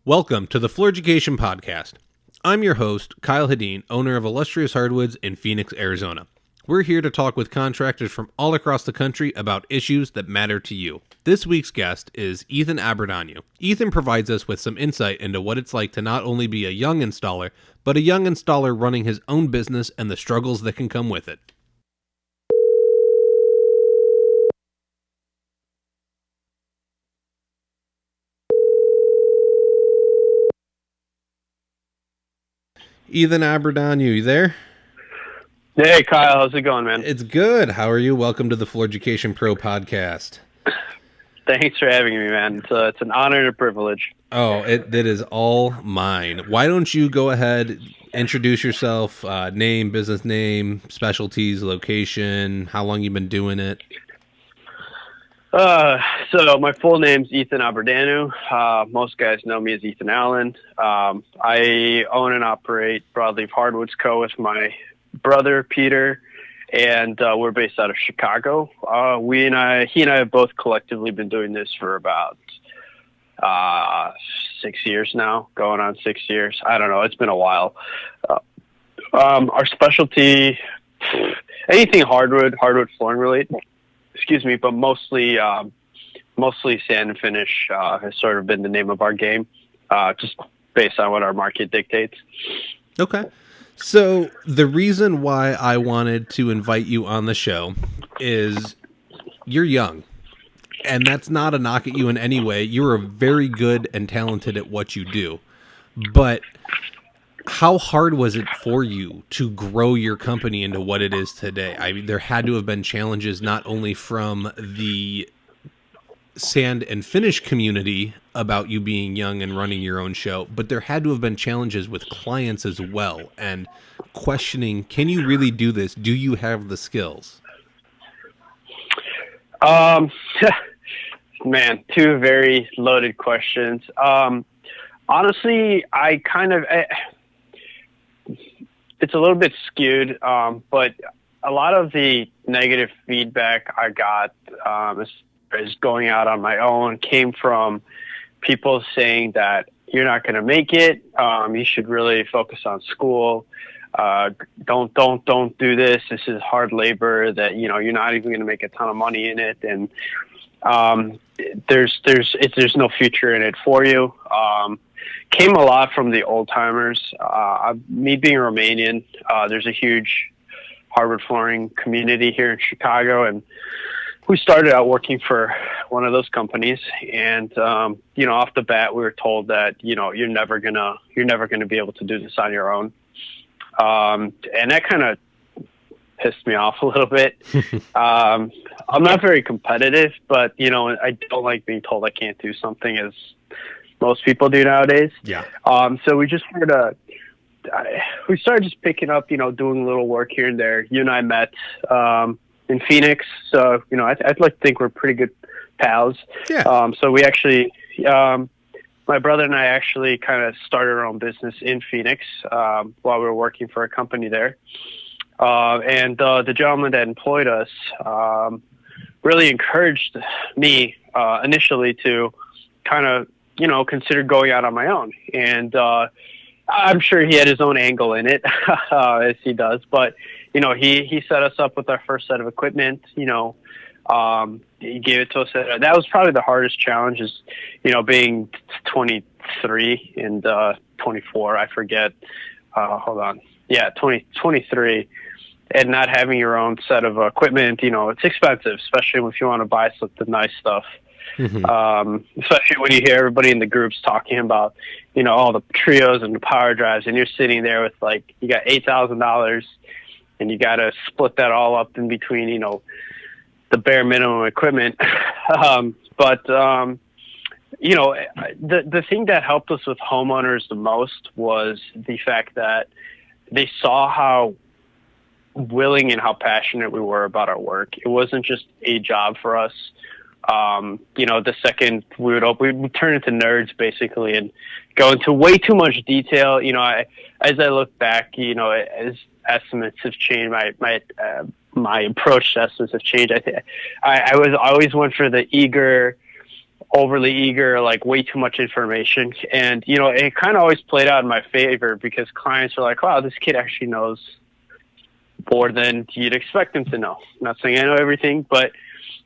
Welcome to the Floor Education Podcast. I'm your host, Kyle Hedin, owner of Illustrious Hardwoods in Phoenix, Arizona. We're here to talk with contractors from all across the country about issues that matter to you. This week's guest is Ethan Abrudeanu. Ethan provides us with some insight into what it's like to not only be a young installer, but a young installer running his own business and the struggles that can come with it. Ethan Abrudeanu, you there? Hey, Kyle. How's it going, man? It's good. How are you? Welcome to the Floor Education Pro podcast. Thanks for having me, man. It's an honor and a privilege. Oh, it is all mine. Why don't you go ahead, introduce yourself, name, business name, specialties, location, how long you've been doing it? So my full name's Ethan Abrudeanu. Most guys know me as Ethan Allen. I own and operate Broadleaf Hardwoods Co. with my brother, Peter, and we're based out of Chicago. He and I have both collectively been doing this for about 6 years now, going on 6 years. I don't know. It's been a while. Our specialty, anything hardwood flooring related. Excuse me, but mostly sand and finish has sort of been the name of our game, just based on what our market dictates. Okay. So the reason why I wanted to invite you on the show is you're young, and that's not a knock at you in any way. You're very good and talented at what you do, but how hard was it for you to grow your company into what it is today? I mean, there had to have been challenges not only from the sand and finish community about you being young and running your own show, but there had to have been challenges with clients as well and questioning, can you really do this? Do you have the skills? Man, two very loaded questions. Honestly, it's a little bit skewed, but a lot of the negative feedback I got as going out on my own came from people saying that you're not going to make it. You should really focus on school. Don't do this. This is hard labor that, you're not even going to make a ton of money in it. And there's no future in it for you. Came a lot from the old timers. Me being Romanian, there's a huge hardwood flooring community here in Chicago, and we started out working for one of those companies. And off the bat, we were told that you're never gonna be able to do this on your own, and that kind of pissed me off a little bit. I'm not very competitive, but I don't like being told I can't do something as most people do nowadays. Yeah. So we started just picking up, doing a little work here and there. You and I met in Phoenix, so I'd like to think we're pretty good pals. Yeah. So we actually, my brother and I actually kind of started our own business in Phoenix while we were working for a company there. And the gentleman that employed us really encouraged me initially to kind of consider going out on my own. And I'm sure he had his own angle in it, as he does. But, he set us up with our first set of equipment. He gave it to us. That was probably the hardest challenge is, being 23 and 24, I forget. Hold on. Yeah, 23. And not having your own set of equipment, it's expensive, especially if you want to buy something nice stuff. Mm-hmm. Especially when you hear everybody in the groups talking about, all the trios and the power drives, and you're sitting there with you got $8,000 and you got to split that all up in between, the bare minimum equipment. But the thing that helped us with homeowners the most was the fact that they saw how willing and how passionate we were about our work. It wasn't just a job for us. The second we would turn into nerds basically and go into way too much detail. As I look back, as estimates have changed, my approach to estimates have changed. I always went for the eager, overly eager, like way too much information. And, you know, it kind of always played out in my favor because clients are like, wow, this kid actually knows more than you'd expect him to know. I'm not saying I know everything, but,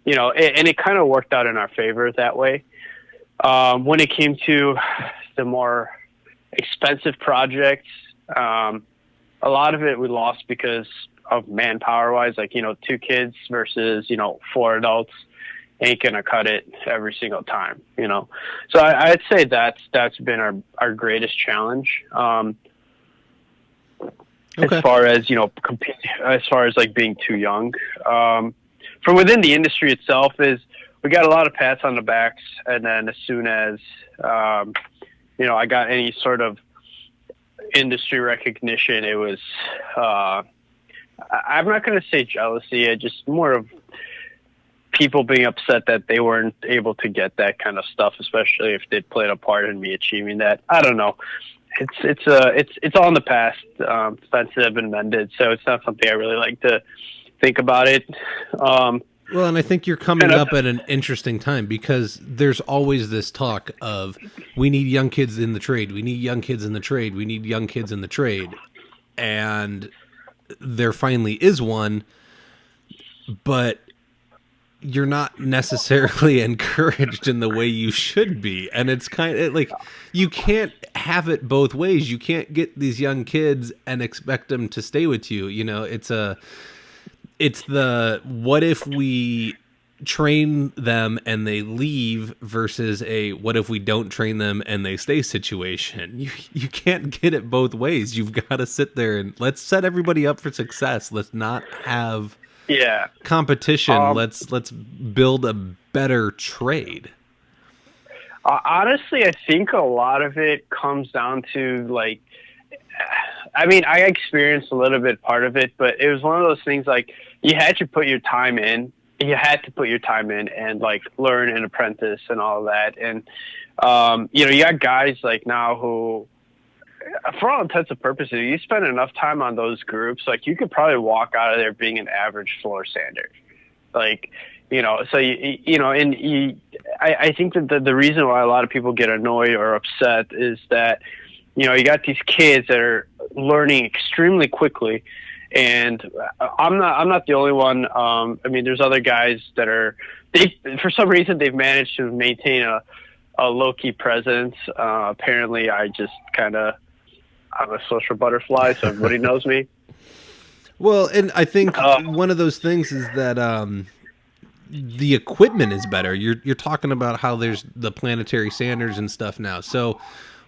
you know, and it kind of worked out in our favor that way. When it came to the more expensive projects, a lot of it we lost because of manpower wise, like, you know, 2 kids versus, you know, 4 adults ain't going to cut it every single time, you know? So I'd say that's been our greatest challenge. Okay. As far as, you know, as far as like being too young, from within the industry itself is we got a lot of pats on the backs. And then as soon as, you know, I got any sort of industry recognition, it was, I'm not going to say jealousy, just more of people being upset that they weren't able to get that kind of stuff, especially if they played a part in me achieving that. I don't know. It's all in the past. Fences have been mended, so it's not something I really like to think about it. Well, and I think you're coming up at an interesting time because there's always this talk of we need young kids in the trade. We need young kids in the trade. We need young kids in the trade. And there finally is one, but you're not necessarily encouraged in the way you should be. And it's kind of like you can't have it both ways. You can't get these young kids and expect them to stay with you. You know, it's the what if we train them and they leave versus a what if we don't train them and they stay situation. You can't get it both ways. You've got to sit there and let's set everybody up for success. Let's not have competition. Let's build a better trade. Honestly, I think a lot of it comes down to like, I mean, I experienced a little bit part of it, but it was one of those things like you had to put your time in. You had to put your time in and like learn and apprentice and all of that. And, you know, you got guys like now who, for all intents and purposes, you spend enough time on those groups, like you could probably walk out of there being an average floor sander. Like, you know, so, you know, and I think that the reason why a lot of people get annoyed or upset is that, you know, you got these kids that are learning extremely quickly. And I'm not the only one. I mean, there's other guys that for some reason they've managed to maintain a low key presence. Apparently I'm a social butterfly, so everybody knows me. Well, and I think one of those things is that the equipment is better. You're talking about how there's the planetary sanders and stuff now. So,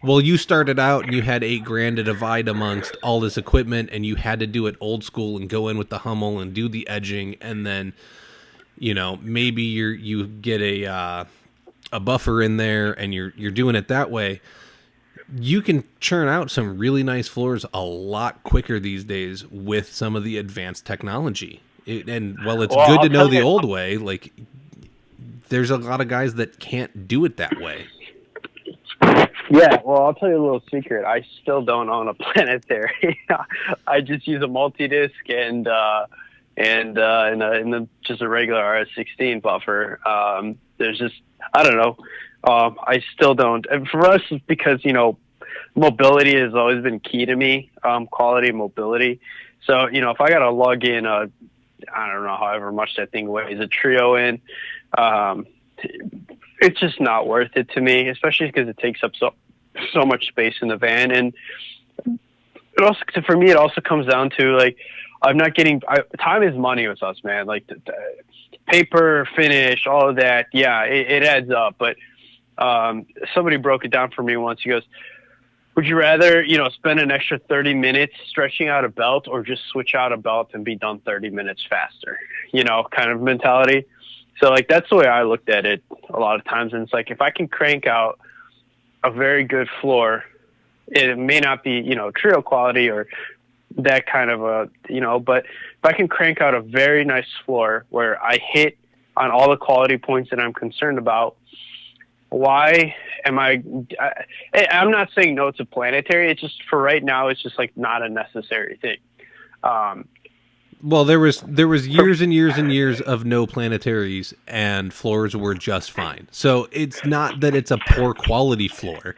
well, you started out and you had $8,000 to divide amongst all this equipment, and you had to do it old school and go in with the Hummel and do the edging, and then, you know, maybe you get a buffer in there and you're doing it that way. You can churn out some really nice floors a lot quicker these days with some of the advanced technology. It's good to know the old way. Like, there's a lot of guys that can't do it that way. Yeah, well, I'll tell you a little secret. I still don't own a planetary. I just use a multi-disc and just a regular RS-16 buffer. There's just, I don't know. I still don't. And for us, it's because, you know, mobility has always been key to me, quality mobility. So, you know, if I got to lug in I don't know, however much that thing weighs, a trio in, it's just not worth it to me, especially because it takes up so much space in the van. And it also, for me, it also comes down to like, I'm not getting, time is money with us, man. Like the paper, finish, all of that. Yeah, it adds up. But somebody broke it down for me once. He goes, would you rather, you know, spend an extra 30 minutes stretching out a belt or just switch out a belt and be done 30 minutes faster, you know, kind of mentality. So like, that's the way I looked at it a lot of times. And it's like, if I can crank out a very good floor, it may not be, you know, trio quality or that kind of a, you know, but if I can crank out a very nice floor where I hit on all the quality points that I'm concerned about, why am I'm not saying no to planetary. It's just for right now, it's just like not a necessary thing. Well, there was years and years and years of no planetaries, and floors were just fine. So it's not that it's a poor quality floor;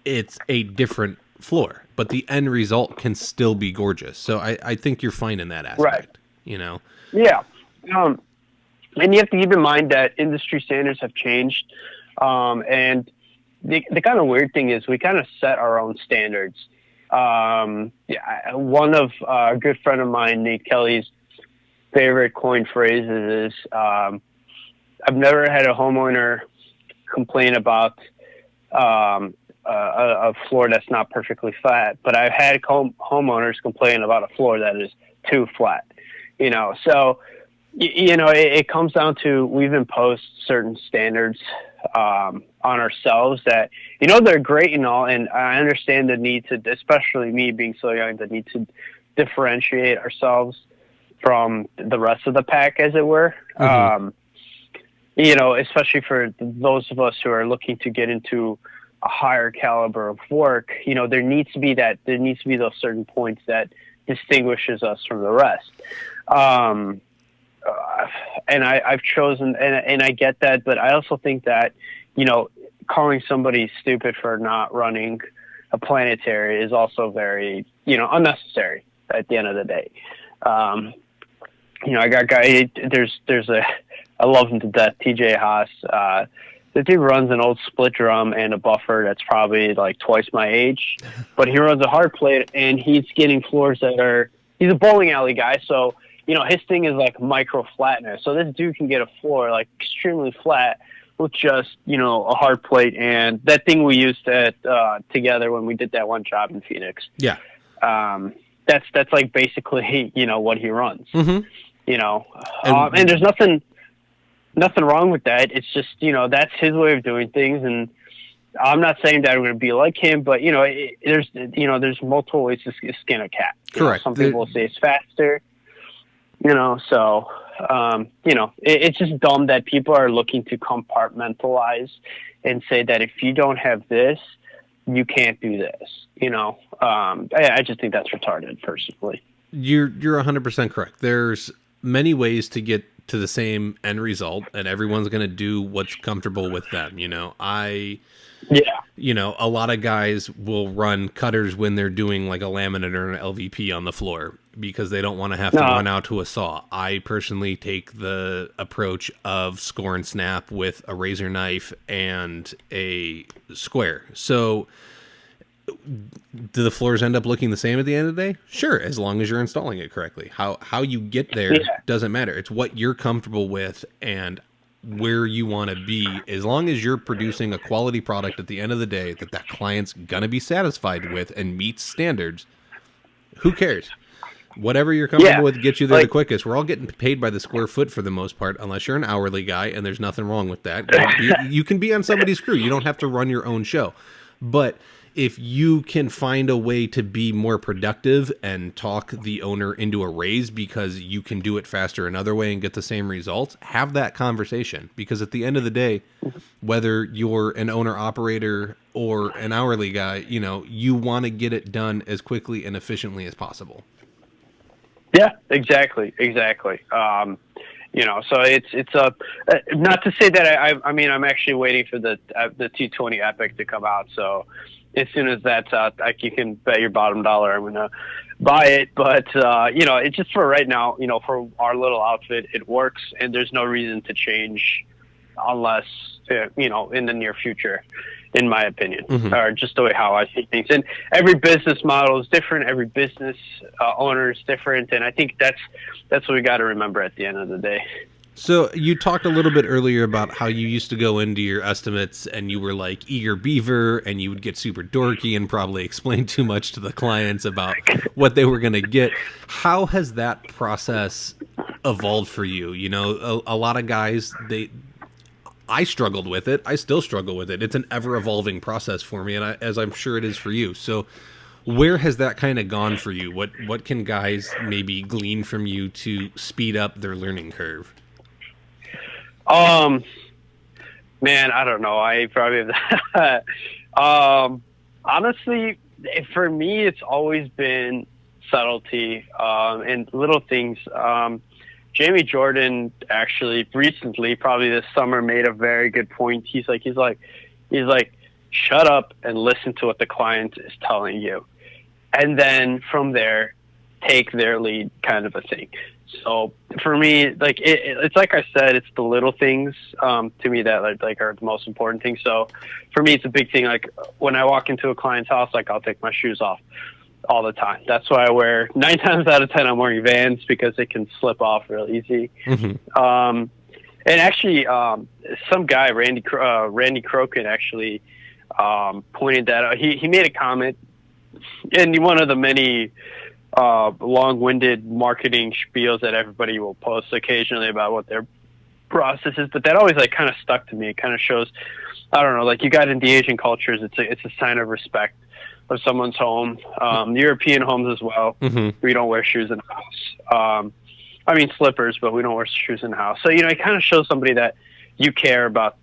it's a different floor, but the end result can still be gorgeous. So I think you're fine in that Right. aspect. You know. Yeah. And you have to keep in mind that industry standards have changed. And the kind of weird thing is we kind of set our own standards. Yeah, one of a good friend of mine, Nate Kelly's favorite coin phrases is, I've never had a homeowner complain about a floor that's not perfectly flat, but I've had homeowners complain about a floor that is too flat. So it comes down to we've imposed certain standards on ourselves that they're great and all, and I understand the need to, especially me being so young, the need to differentiate ourselves from the rest of the pack, as it were. Mm-hmm. Especially for those of us who are looking to get into a higher caliber of work, there needs to be those certain points that distinguishes us from the rest. And I've chosen, and I get that, but I also think that, calling somebody stupid for not running a planetary is also very, unnecessary at the end of the day. I got I love him to death, TJ Haas. The dude runs an old split drum and a buffer that's probably like twice my age, but he runs a hard plate and he's getting floors he's a bowling alley guy. So, his thing is like micro flatness. So this dude can get a floor like extremely flat with just, a hard plate. And that thing we used together when we did that one job in Phoenix. Yeah. That's like basically, what he runs, Mm-hmm. And there's nothing wrong with that. It's just, that's his way of doing things. And I'm not saying that I'm going to be like him, but there's multiple ways to skin a cat. Correct. Some people will say it's faster, so, it's just dumb that people are looking to compartmentalize and say that if you don't have this, you can't do this. I just think that's retarded personally. You're 100% correct. There's many ways to get to the same end result, and everyone's going to do what's comfortable with them. A lot of guys will run cutters when they're doing like a laminate or an LVP on the floor because they don't want to have to run out to a saw. I personally take the approach of score and snap with a razor knife and a square. So do the floors end up looking the same at the end of the day? Sure, as long as you're installing it correctly. How you get there doesn't matter. It's what you're comfortable with and where you want to be. As long as you're producing a quality product at the end of the day that client's going to be satisfied with and meets standards, who cares? Whatever you're comfortable with gets you there the quickest. We're all getting paid by the square foot for the most part, unless you're an hourly guy, and there's nothing wrong with that. You can be on somebody's crew. You don't have to run your own show. But if you can find a way to be more productive and talk the owner into a raise because you can do it faster another way and get the same results, have that conversation. Because at the end of the day, whether you're an owner operator or an hourly guy, you want to get it done as quickly and efficiently as possible. Yeah, exactly. So it's not to say that I'm actually waiting for the 220 Epic to come out. So as soon as that's out, you can bet your bottom dollar I'm going to buy it. But, it's just for right now, for our little outfit, it works and there's no reason to change unless, in the near future, in my opinion, or just the way how I see things. And every business model is different. Every business owner is different. And I think that's what we got to remember at the end of the day. So you talked a little bit earlier about how you used to go into your estimates and you were like eager beaver and you would get super dorky and probably explain too much to the clients about what they were going to get. How has that process evolved for you? A lot of guys, I struggled with it. I still struggle with it. It's an ever-evolving process for me, and as I'm sure it is for you. So where has that kind of gone for you? What can guys maybe glean from you to speed up their learning curve? Man, I don't know. I probably have honestly, for me, it's always been subtlety, and little things. Jamie Jordan actually recently, probably this summer, made a very good point. He's like, shut up and listen to what the client is telling you, and then from there, take their lead, kind of a thing. So for me, like it's like I said, it's the little things to me that like are the most important things. So for me, it's a big thing. Like when I walk into a client's house, like I'll take my shoes off all the time. That's why I wear 9 times out of 10 I'm wearing Vans, because they can slip off real easy. And actually, some guy, Randy Crokin, actually pointed that out. He made a comment in one of the many long-winded marketing spiels that everybody will post occasionally about what their process is, but that always like kind of stuck to me. It kind of shows, I don't know, like you got in the Asian cultures, it's a sign of respect of someone's home. European homes as well. We don't wear shoes in the house. I mean slippers, but we don't wear shoes in the house. So, it kind of shows somebody that you care about,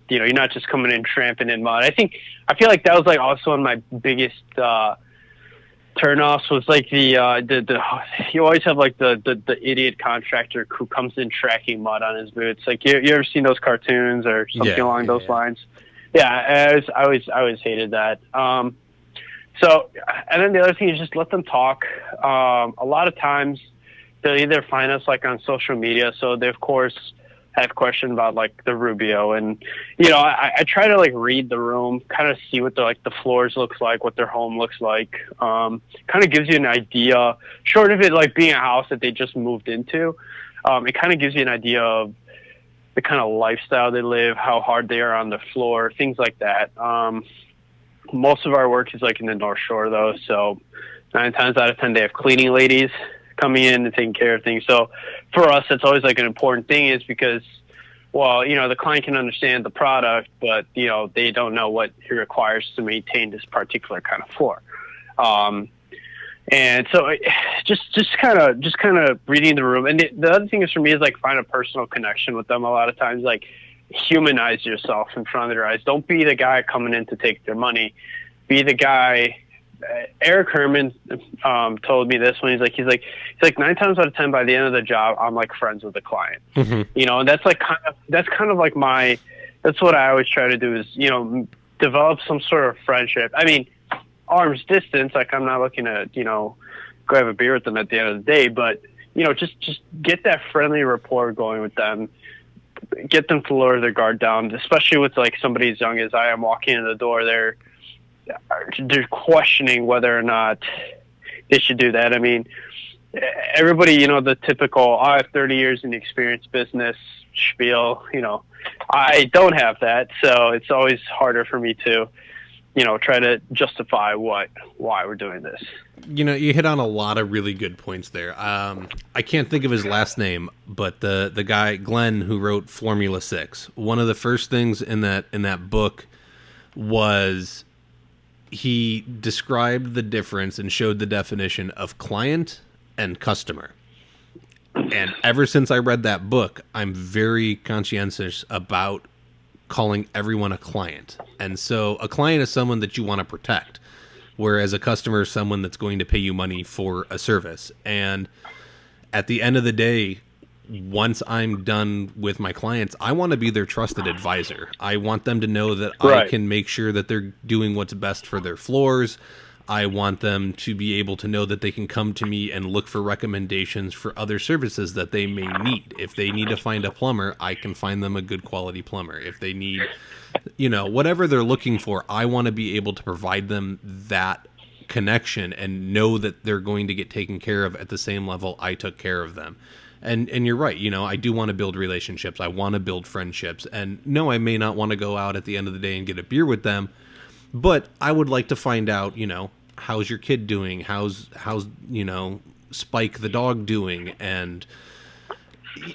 you're not just coming in tramping in mud. I feel like that was like also one of my biggest turnoffs was like the you always have like the idiot contractor who comes in tracking mud on his boots. Like you ever seen those cartoons or something along those lines? Yeah, I always hated that. So, and then the other thing is just let them talk. A lot of times they'll either find us like on social media, so they of course have questions about like the Rubio, and I try to like read the room, kind of see what the floors looks like, what their home looks like. Kind of gives you an idea, short of it like being a house that they just moved into. It kind of gives you an idea of the kind of lifestyle they live, how hard they are on the floor, things like that. Most of our work is like in the North Shore though, so 9 times out of 10 they have cleaning ladies coming in and taking care of things. So for us, it's always like an important thing, is because, well, the client can understand the product, but they don't know what it requires to maintain this particular kind of floor. And so just kind of reading the room. And the other thing is for me is like find a personal connection with them. A lot of times, like humanize yourself in front of their eyes. Don't be the guy coming in to take their money. Be the guy. Eric Herman told me this when he's like 9 times out of 10 by the end of the job I'm like friends with the client. And that's like kind of like that's what I always try to do is develop some sort of friendship. I mean, arm's distance, like I'm not looking to go have a beer with them at the end of the day, but just get that friendly rapport going with them, get them to lower their guard down, especially with like somebody as young as I am walking in the door. They're questioning whether or not they should do that. I mean, everybody, the typical, I have 30 years in the experience business spiel, I don't have that. So it's always harder for me to, try to justify why we're doing this. You hit on a lot of really good points there. I can't think of his last name, but the guy, Glenn, who wrote Formula 6, one of the first things in that book was he described the difference and showed the definition of client and customer. And ever since I read that book, I'm very conscientious about calling everyone a client. And so a client is someone that you want to protect, whereas a customer is someone that's going to pay you money for a service. And at the end of the day, once I'm done with my clients, I want to be their trusted advisor. I want them to know that I can make sure that they're doing what's best for their floors. I want them to be able to know that they can come to me and look for recommendations for other services that they may need. If they need to find a plumber, I can find them a good quality plumber. If they need, whatever they're looking for, I want to be able to provide them that connection and know that they're going to get taken care of at the same level I took care of them. And you're right, I do want to build relationships. I want to build friendships. And no, I may not want to go out at the end of the day and get a beer with them, but I would like to find out, how's your kid doing? How's Spike the dog doing? And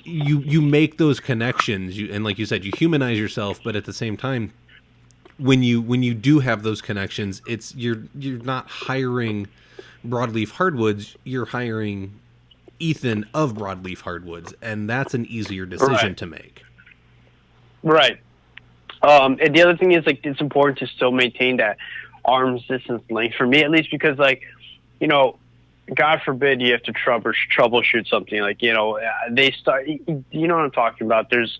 you make those connections. And like you said, you humanize yourself, but at the same time, when you do have those connections, you're not hiring Broadleaf Hardwoods, you're hiring Ethan of Broadleaf Hardwoods, and that's an easier decision to make. Right. And the other thing is, like, it's important to still maintain that arm's distance length, for me at least, because, like, God forbid you have to troubleshoot something, like, they start, you know what I'm talking about. There's,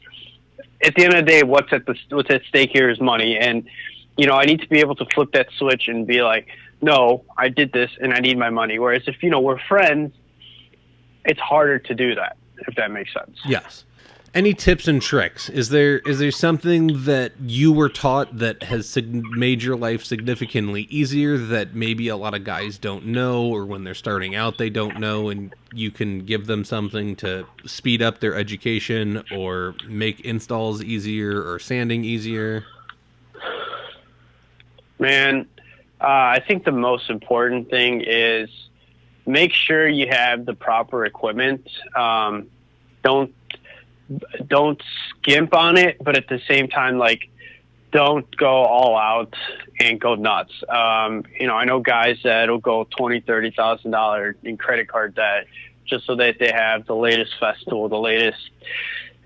at the end of the day, what's at stake here is money. And, I need to be able to flip that switch and be like, no, I did this and I need my money. Whereas if, we're friends, it's harder to do that, if that makes sense. Yes. Any tips and tricks? Is there something that you were taught that has made your life significantly easier that maybe a lot of guys don't know, or when they're starting out they don't know, and you can give them something to speed up their education or make installs easier or sanding easier? Man, I think the most important thing is make sure you have the proper equipment. Don't skimp on it, but at the same time, like, don't go all out and go nuts. I know guys that'll go $20,000-$30,000 in credit card debt just so that they have the latest Festool, the latest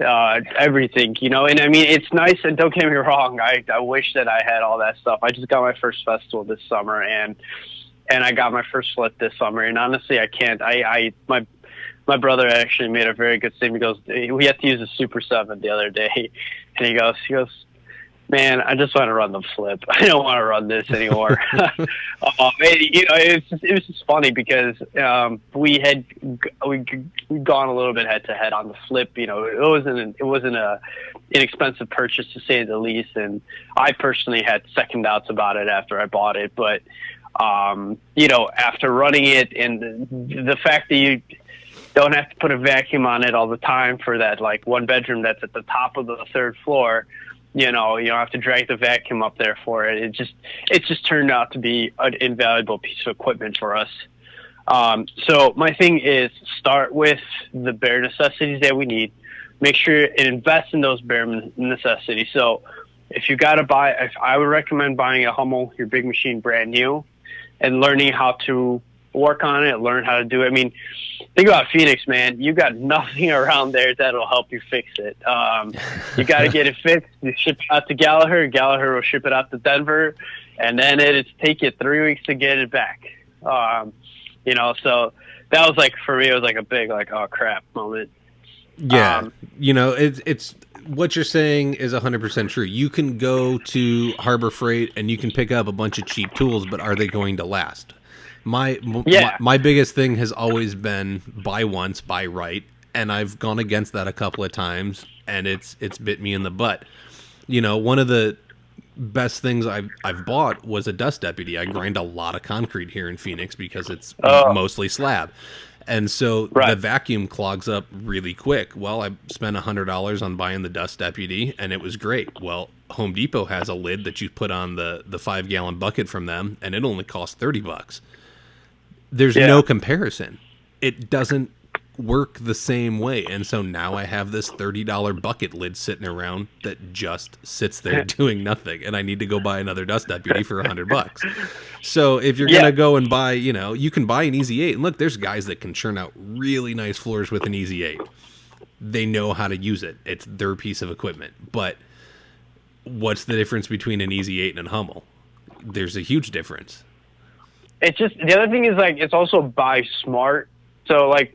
everything, and I mean, it's nice, and don't get me wrong, I wish that I had all that stuff. I just got my first Festool this summer, and I got my first flip this summer, and honestly, I can't. My brother actually made a very good statement. He goes, we had to use a Super 7 the other day, and he goes, man, I just want to run the flip. I don't want to run this anymore. It was just funny because we'd gone a little bit head to head on the flip. It wasn't a inexpensive purchase, to say the least, and I personally had second doubts about it after I bought it. But after running it, and the fact that you don't have to put a vacuum on it all the time for that, like, one bedroom that's at the top of the third floor. You don't have to drag the vacuum up there for it. It just turned out to be an invaluable piece of equipment for us. So my thing is, start with the bare necessities that we need. Make sure and invest in those bare necessities. So if you got to I would recommend buying a Hummel, your big machine, brand new, and learning how to work on it, learn how to do it. I mean, think about Phoenix, man. You got nothing around there that'll help you fix it. You got to get it fixed. You ship it out to Gallagher. Gallagher will ship it out to Denver, and then it'll take you 3 weeks to get it back. So that was, like, for me, it was like a big, like, oh crap moment. Yeah, it's what you're saying is 100% true. You can go to Harbor Freight and you can pick up a bunch of cheap tools, but are they going to last? My biggest thing has always been buy once, buy right, and I've gone against that a couple of times, and it's bit me in the butt. One of the best things I've bought was a dust deputy. I grind a lot of concrete here in Phoenix because it's mostly slab, and so the vacuum clogs up really quick. Well, I spent $100 on buying the dust deputy, and it was great. Well, Home Depot has a lid that you put on the 5-gallon bucket from them, and it only costs $30. There's no comparison. It doesn't work the same way. And so now I have this $30 bucket lid sitting around that just sits there doing nothing. And I need to go buy another dust deputy for $100. So if you're going to go and buy, you can buy an Easy 8. And look, there's guys that can churn out really nice floors with an Easy 8. They know how to use it. It's their piece of equipment. But what's the difference between an Easy 8 and a Hummel? There's a huge difference. It's just, the other thing is, like, it's also buy smart. So, like,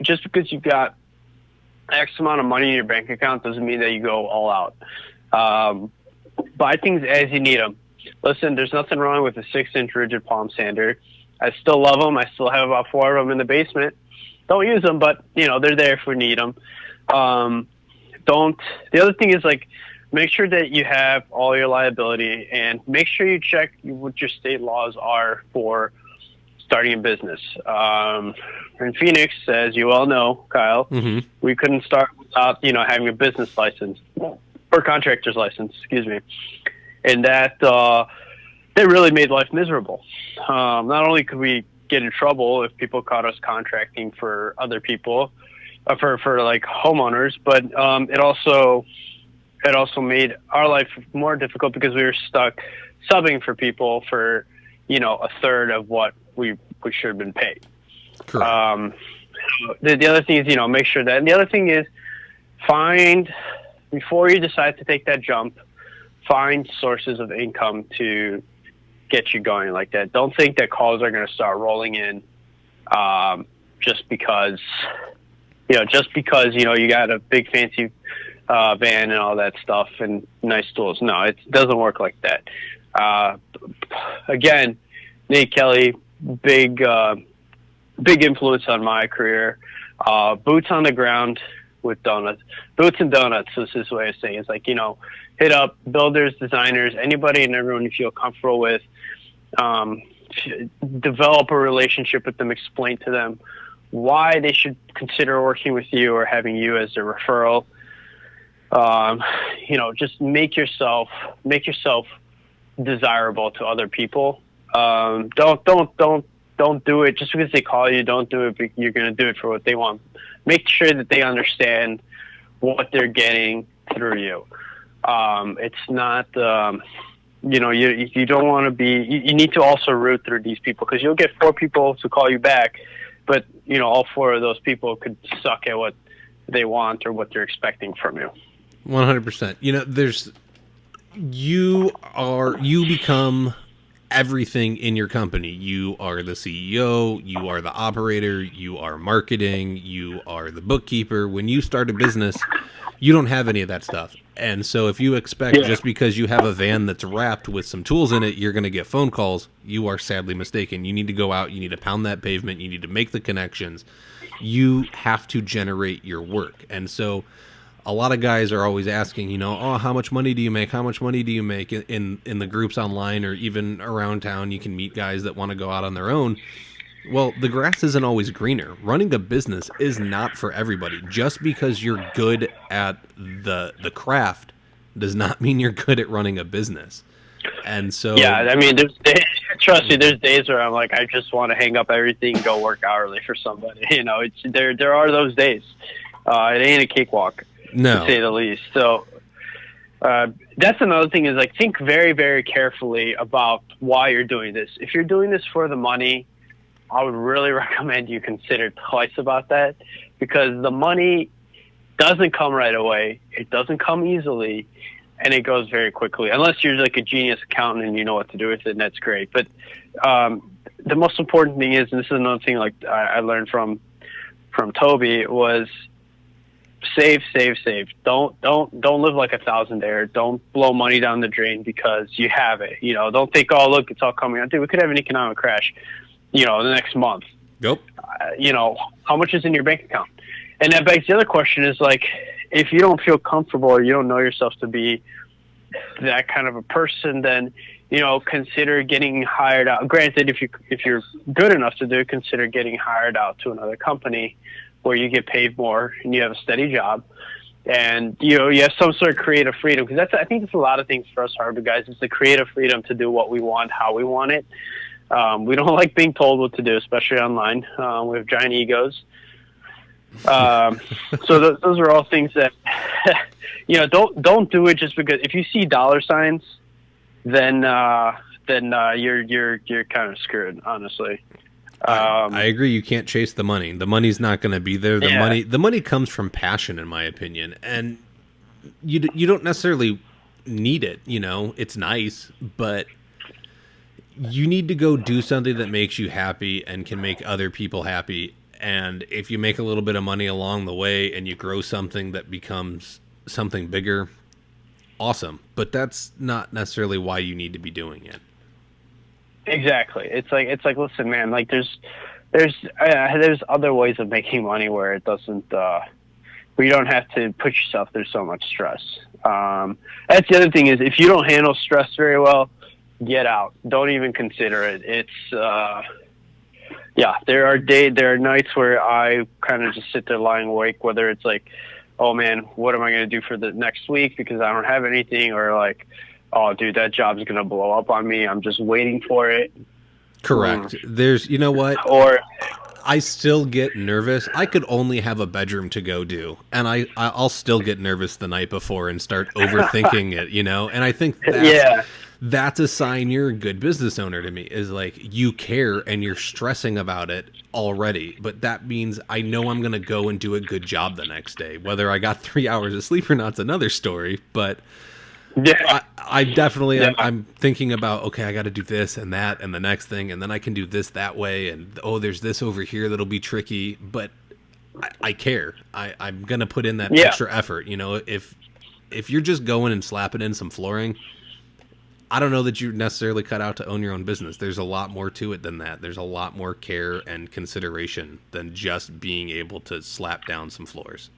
just because you've got X amount of money in your bank account doesn't mean that you go all out. Buy things as you need them. Listen, there's nothing wrong with a 6-inch rigid palm sander. I still love them. I still have about 4 of them in the basement. Don't use them, but, they're there if we need them. The other thing is, like, make sure that you have all your liability, and make sure you check what your state laws are for starting a business. In Phoenix, as you all know, Kyle, we couldn't start without, having a business license or contractor's license, excuse me. And that, it really made life miserable. Not only could we get in trouble if people caught us contracting for other people, for like homeowners, but it also made our life more difficult because we were stuck subbing for people for, a third of what we should have been paid. Correct. The other thing is, make sure that, and the other thing is before you decide to take that jump, find sources of income to get you going like that. Don't think that calls are going to start rolling in just because you got a big fancy van and all that stuff and nice tools. No, it doesn't work like that. Again, Nate Kelly, big influence on my career. Boots on the ground with donuts. Boots and donuts is his way of saying it. It's like, hit up builders, designers, anybody and everyone you feel comfortable with. Develop a relationship with them, explain to them why they should consider working with you or having you as a referral. Just make yourself desirable to other people. Don't do it just because they call you. Don't do it. You're going to do it for what they want. Make sure that they understand what they're getting through you. It's not, you don't want to be, you need to also root through these people, because you'll get 4 people to call you back, but all 4 of those people could suck at what they want or what they're expecting from you. 100%. You become everything in your company. You are the CEO, you are the operator, you are marketing, you are the bookkeeper. When you start a business, you don't have any of that stuff. And so if you expect just because you have a van that's wrapped with some tools in it, you're going to get phone calls, you are sadly mistaken. You need to go out, you need to pound that pavement, you need to make the connections. You have to generate your work. And so a lot of guys are always asking, how much money do you make? How much money do you make in the groups online or even around town? You can meet guys that want to go out on their own. Well, the grass isn't always greener. Running a business is not for everybody. Just because you're good at the craft does not mean you're good at running a business. And so, yeah, I mean, trust me, there's days where I'm like, I just want to hang up everything and go work hourly for somebody. There are those days. It ain't a cakewalk. No. To say the least. So that's another thing is, think very, very carefully about why you're doing this. If you're doing this for the money, I would really recommend you consider twice about that, because the money doesn't come right away. It doesn't come easily, and it goes very quickly. Unless you're like a genius accountant and you know what to do with it, and that's great. But the most important thing is, and this is another thing I learned from Toby, was save. Don't live like a thousandaire. Don't blow money down the drain because you have it. Don't think, oh, look, it's all coming out. Dude, we could have an economic crash, the next month. Yep. How much is in your bank account? And that begs the other question is, if you don't feel comfortable or you don't know yourself to be that kind of a person, then, consider getting hired out. Granted, if you're good enough to do it, consider getting hired out to another company where you get paid more and you have a steady job, and you have some sort of creative freedom. Because I think it's a lot of things for us Hardwood guys. It's the creative freedom to do what we want, how we want it. We don't like being told what to do, especially online. We have giant egos. So those are all things that don't do it just because if you see dollar signs, then you're kind of screwed, honestly. I agree. You can't chase the money. The money's not going to be there. The money comes from passion, in my opinion, and you don't necessarily need it. It's nice, but you need to go do something that makes you happy and can make other people happy. And if you make a little bit of money along the way and you grow something that becomes something bigger, awesome. But that's not necessarily why you need to be doing it. Exactly. It's like, listen, man, there's other ways of making money where it doesn't, where you don't have to put yourself through so much stress. That's the other thing is, if you don't handle stress very well, get out. Don't even consider it. It's, there are nights where I kind of just sit there lying awake, whether it's like, oh man, what am I going to do for the next week because I don't have anything, or like, oh dude, that job's going to blow up on me. I'm just waiting for it. Correct. There's, you know what? Or I still get nervous. I could only have a bedroom to go do, and I'll still get nervous the night before and start overthinking it, And I think that's a sign you're a good business owner to me, is like you care and you're stressing about it already. But that means I know I'm going to go and do a good job the next day. Whether I got 3 hours of sleep or not's another story. But Yeah. I definitely, Yeah. I'm thinking about, okay, I got to do this and that and the next thing, and then I can do this that way, and oh, there's this over here that'll be tricky, but I care. I'm gonna put in that Yeah. extra effort. You know, if you're just going and slapping in some flooring, I don't know that you're necessarily cut out to own your own business. There's a lot more to it than that. There's a lot more care and consideration than just being able to slap down some floors.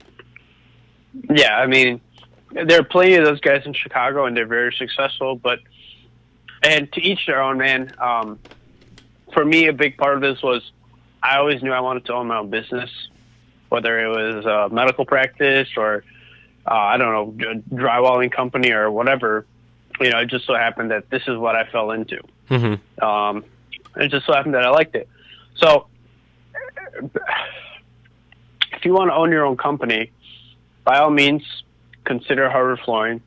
Yeah, I mean, there are plenty of those guys in Chicago, and they're very successful. And to each their own, man. For me, a big part of this was I always knew I wanted to own my own business, whether it was a medical practice or I don't know, a drywalling company or whatever. You know, it just so happened that this is what I fell into. Mm-hmm. It just so happened that I liked it. So, if you want to own your own company, by all means, consider Hardwood Flooring.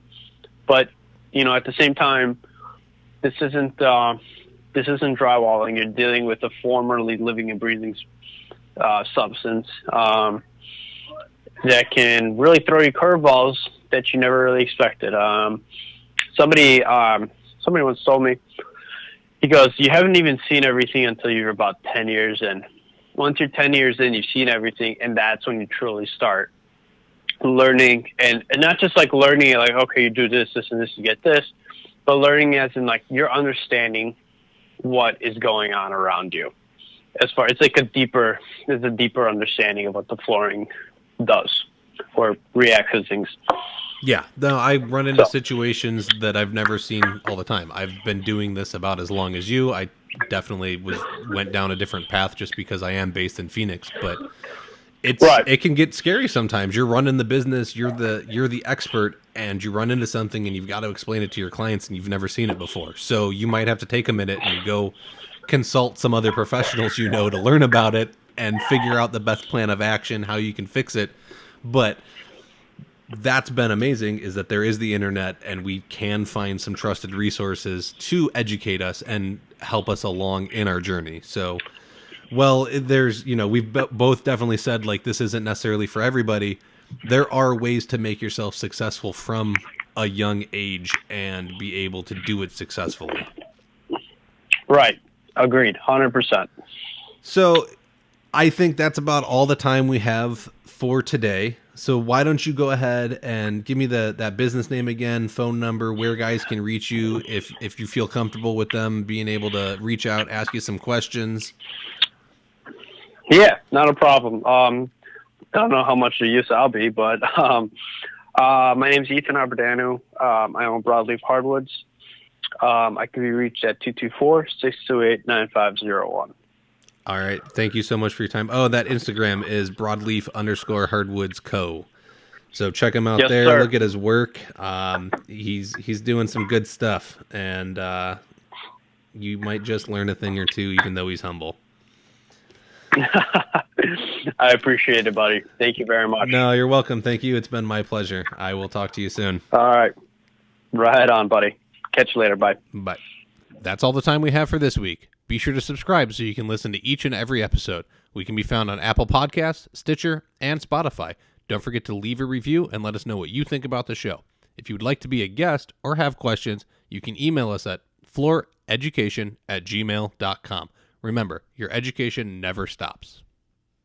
But you know, at the same time, this isn't drywalling. You're dealing with a formerly living and breathing substance that can really throw you curveballs that you never really expected. Somebody once told me, he goes, "You haven't even seen everything until you're about 10 years in. Once you're 10 years in, you've seen everything, and that's when you truly start learning, and not just like learning, like, okay, you do this, and this to get this, but learning as in like you're understanding what is going on around you. It's like there's a deeper understanding of what the flooring does or reacts to things. Yeah, no, I run into situations that I've never seen all the time. I've been doing this about as long as you. I definitely went down a different path just because I am based in Phoenix, but it can get scary sometimes. You're running the business, you're the expert, and you run into something and you've got to explain it to your clients and you've never seen it before. So you might have to take a minute and go consult some other professionals you know to learn about it and figure out the best plan of action, how you can fix it. But that's been amazing, is that there is the internet and we can find some trusted resources to educate us and help us along in our journey. So, well, there's, you know, we've both definitely said like this isn't necessarily for everybody. There are ways to make yourself successful from a young age and be able to do it successfully. Right. Agreed. 100%. So I think that's about all the time we have for today. So why don't you go ahead and give me that business name again, phone number, where guys can reach you if you feel comfortable with them being able to reach out, ask you some questions. Yeah, not a problem. I don't know how much use I'll be, but my name's Ethan Abrudeanu. I own Broadleaf Hardwoods. I can be reached at 224-628-9501. All right. Thank you so much for your time. Oh, that Instagram is Broadleaf_Hardwoods Co. So check him out there. Sir. Look at his work. He's doing some good stuff, and you might just learn a thing or two, even though he's humble. I appreciate it, buddy. Thank you very much. No, you're welcome. Thank you. It's been my pleasure. I will talk to you soon. All right. Right on, buddy. Catch you later. Bye. Bye. That's all the time we have for this week. Be sure to subscribe so you can listen to each and every episode. We can be found on Apple Podcasts, Stitcher, and Spotify. Don't forget to leave a review and let us know what you think about the show. If you would like to be a guest or have questions, you can email us at flooreducation@gmail.com. Remember, your education never stops.